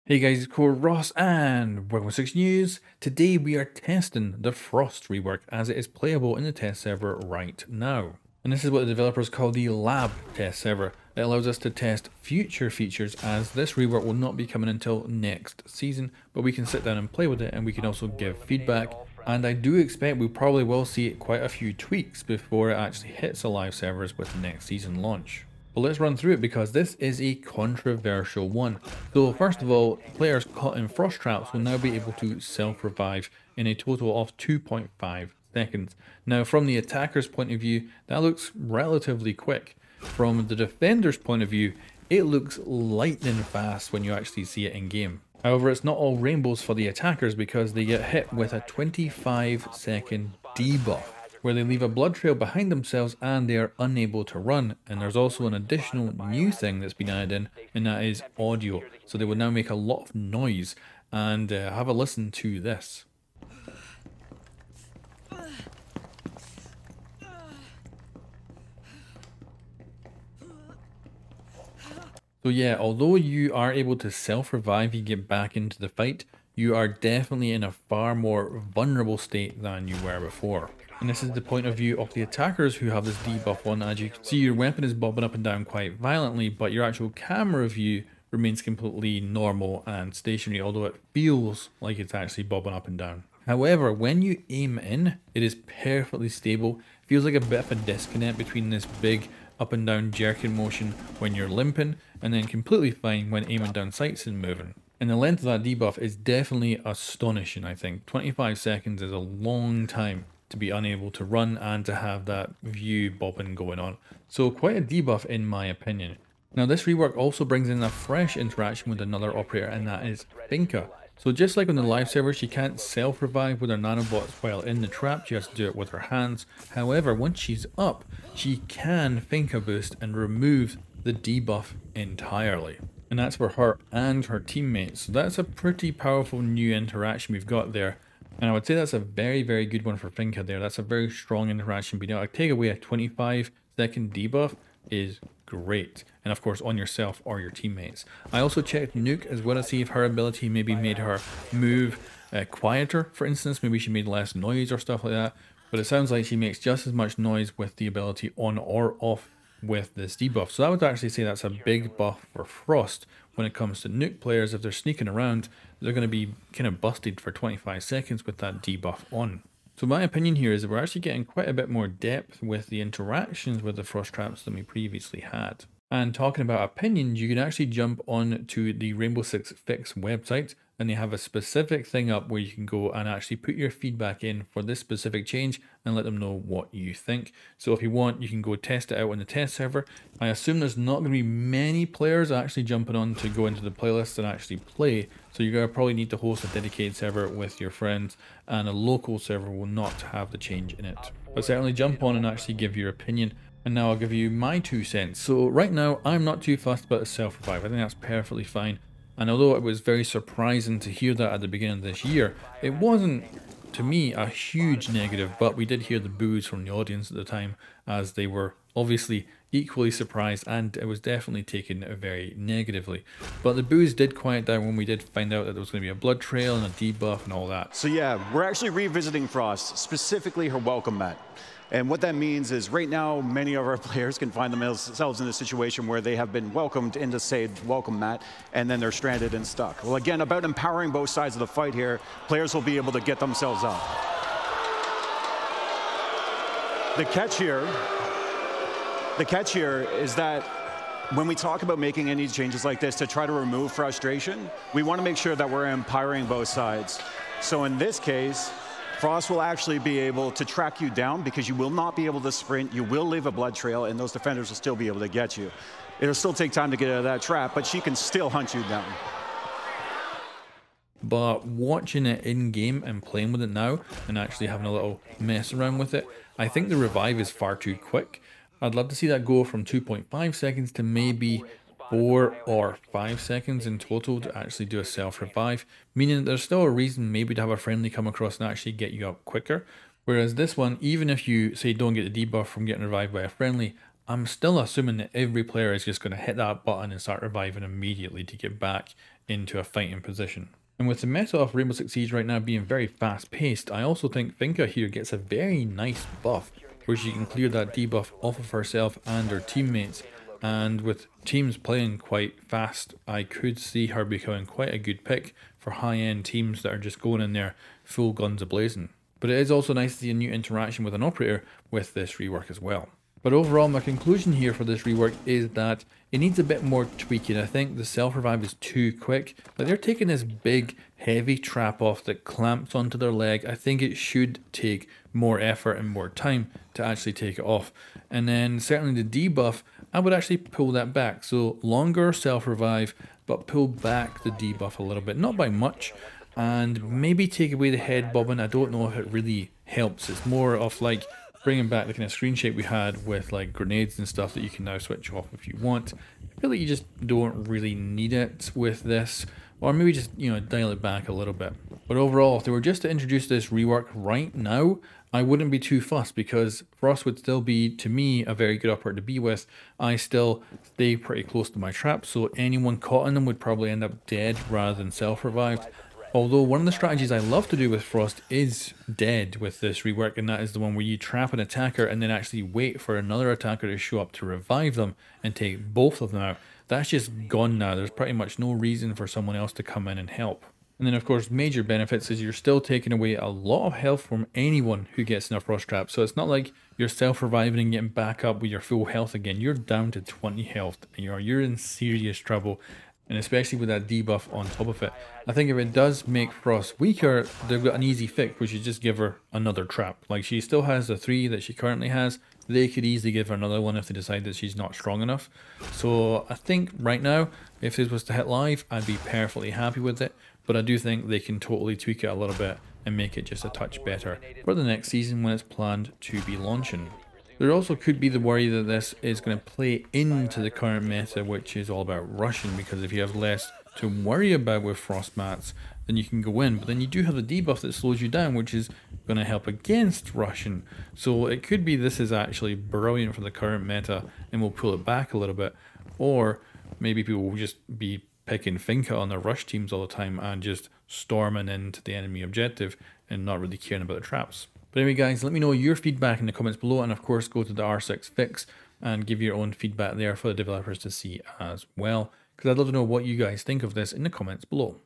Hey guys, it's Core Ross and welcome to 6 News. Today we are testing the Frost rework as it is playable in the test server right now. And this is what the developers call the lab test server. It allows us to test future features as this rework will not be coming until next season, but we can sit down and play with it and we can also give feedback. And I do expect we probably will see quite a few tweaks before it actually hits the live servers with the next season launch. But let's run through it because this is a controversial one. So first of all, players caught in frost traps will now be able to self-revive in a total of 2.5 seconds. Now from the attacker's point of view, that looks relatively quick. From the defender's point of view, it looks lightning fast when you actually see it in game. However, it's not all rainbows for the attackers because they get hit with a 25-second debuff, where they leave a blood trail behind themselves and they are unable to run. And there's also an additional new thing that's been added in, and that is audio. So they will now make a lot of noise, and have a listen to this. So yeah, although you are able to self-revive, you get back into the fight, you are definitely in a far more vulnerable state than you were before. And this is the point of view of the attackers who have this debuff on. As you can see, your weapon is bobbing up and down quite violently, but your actual camera view remains completely normal and stationary, although it feels like it's actually bobbing up and down. However, when you aim in, it is perfectly stable. It feels like a bit of a disconnect between this big up and down jerking motion when you're limping, and then completely fine when aiming down sights and moving. And the length of that debuff is definitely astonishing, I think. 25 seconds is a long time to be unable to run and to have that view bobbing going on. So quite a debuff in my opinion. Now this rework also brings in a fresh interaction with another operator, and that is Finka. So just like on the live server, she can't self-revive with her nanobots while in the trap, she has to do it with her hands. However, once she's up, she can Finka boost and remove the debuff entirely. And that's for her and her teammates. So that's a pretty powerful new interaction we've got there. And I would say that's a very, very good one for Finka there. That's a very strong interaction. Being able to take away a 25-second debuff is great. And of course on yourself or your teammates. I also checked Nuke as well to see if her ability maybe made her move quieter, for instance. Maybe she made less noise or stuff like that. But it sounds like she makes just as much noise with the ability on or off with this debuff. So I would actually say that's a big buff for Frost when it comes to Nuke players. If they're sneaking around, they're going to be kind of busted for 25 seconds with that debuff on. So my opinion here is that we're actually getting quite a bit more depth with the interactions with the frost traps than we previously had. And talking about opinions, you can actually jump on to the Rainbow Six Fix website, and they have a specific thing up where you can go and actually put your feedback in for this specific change and let them know what you think. So if you want, you can go test it out on the test server. I assume there's not going to be many players actually jumping on to go into the playlist and actually play. So you're going to probably need to host a dedicated server with your friends, and a local server will not have the change in it. But certainly jump on and actually give your opinion. And now I'll give you my 2 cents. So right now, I'm not too fussed about the self-revive. I think that's perfectly fine. And although it was very surprising to hear that at the beginning of this year, it wasn't, to me, a huge negative, but we did hear the boos from the audience at the time, as they were obviously equally surprised, and it was definitely taken very negatively. But the boos did quiet down when we did find out that there was going to be a blood trail and a debuff and all that. So yeah, we're actually revisiting Frost, specifically her welcome mat. And what that means is right now, many of our players can find themselves in a situation where they have been welcomed into Sage welcome mat, and then they're stranded and stuck. Well, again, about empowering both sides of the fight here, players will be able to get themselves up. The catch here is that when we talk about making any changes like this to try to remove frustration, we want to make sure that we're empowering both sides. So in this case, Frost will actually be able to track you down because you will not be able to sprint, you will leave a blood trail, and those defenders will still be able to get you. It'll still take time to get out of that trap, but she can still hunt you down. But watching it in game and playing with it now and actually having a little mess around with it, I think the revive is far too quick. I'd love to see that go from 2.5 seconds to maybe 4 or 5 seconds in total to actually do a self-revive, meaning that there's still a reason maybe to have a friendly come across and actually get you up quicker. Whereas this one, even if you say don't get the debuff from getting revived by a friendly, I'm still assuming that every player is just going to hit that button and start reviving immediately to get back into a fighting position. And with the meta of Rainbow Six Siege right now being very fast paced, I also think Finka here gets a very nice buff where she can clear that debuff off of herself and her teammates. And with teams playing quite fast, I could see her becoming quite a good pick for high-end teams that are just going in there full guns a-blazing. But it is also nice to see a new interaction with an operator with this rework as well. But overall, my conclusion here for this rework is that it needs a bit more tweaking. I think the self-revive is too quick. Like, they're taking this big, heavy trap off that clamps onto their leg. I think it should take more effort and more time to actually take it off. And then certainly the debuff, I would actually pull that back. So longer self-revive, but pull back the debuff a little bit. Not by much. And maybe take away the head bobbing. I don't know if it really helps. It's more of like bringing back the kind of screen shape we had with like grenades and stuff that you can now switch off if you want. I feel like you just don't really need it with this, or maybe just, you know, dial it back a little bit. But overall, if they were just to introduce this rework right now, I wouldn't be too fussed because Frost would still be, to me, a very good operator to be with. I still stay pretty close to my traps, so anyone caught in them would probably end up dead rather than self-revived. Although one of the strategies I love to do with Frost is dead with this rework, and that is the one where you trap an attacker and then actually wait for another attacker to show up to revive them and take both of them out. That's just gone now. There's pretty much no reason for someone else to come in and help. And then of course major benefits is you're still taking away a lot of health from anyone who gets in a Frost trap. So it's not like you're self-reviving and getting back up with your full health again. You're down to 20 health and you're in serious trouble. And especially with that debuff on top of it. I think if it does make Frost weaker, they've got an easy fix, which is just give her another trap. Like, she still has the 3 that she currently has. They could easily give her another one if they decide that she's not strong enough. So I think right now, if this was to hit live, I'd be perfectly happy with it. But I do think they can totally tweak it a little bit and make it just a touch better for the next season when it's planned to be launching. There also could be the worry that this is going to play into the current meta, which is all about rushing, because if you have less to worry about with Frost mats, then you can go in. But then you do have the debuff that slows you down, which is going to help against rushing. So it could be this is actually brilliant for the current meta and we'll pull it back a little bit. Or maybe people will just be picking Finka on their rush teams all the time and just storming into the enemy objective and not really caring about the traps. But anyway guys, let me know your feedback in the comments below, and of course go to the R6 fix and give your own feedback there for the developers to see as well, because I'd love to know what you guys think of this in the comments below.